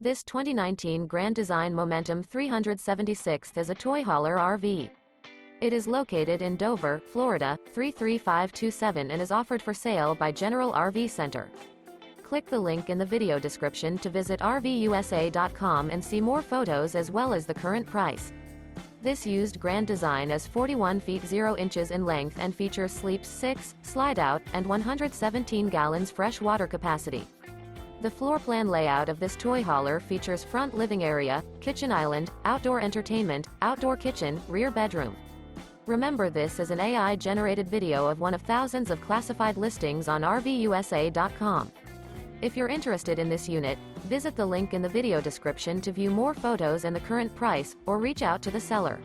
This 2019 Grand Design Momentum 376 is a toy hauler RV. It is located in Dover, Florida, 33527 and is offered for sale by General RV Center. Click the link in the video description to visit RVUSA.com and see more photos as well as the current price. This used Grand Design is 41 feet 0 inches in length and features sleeps 6, slide-out, and 117 gallons fresh water capacity. The floor plan layout of this toy hauler features front living area, kitchen island, outdoor entertainment, outdoor kitchen, rear bedroom. Remember, this is an AI-generated video of one of thousands of classified listings on RVUSA.com. If you're interested in this unit, visit the link in the video description to view more photos and the current price, or reach out to the seller.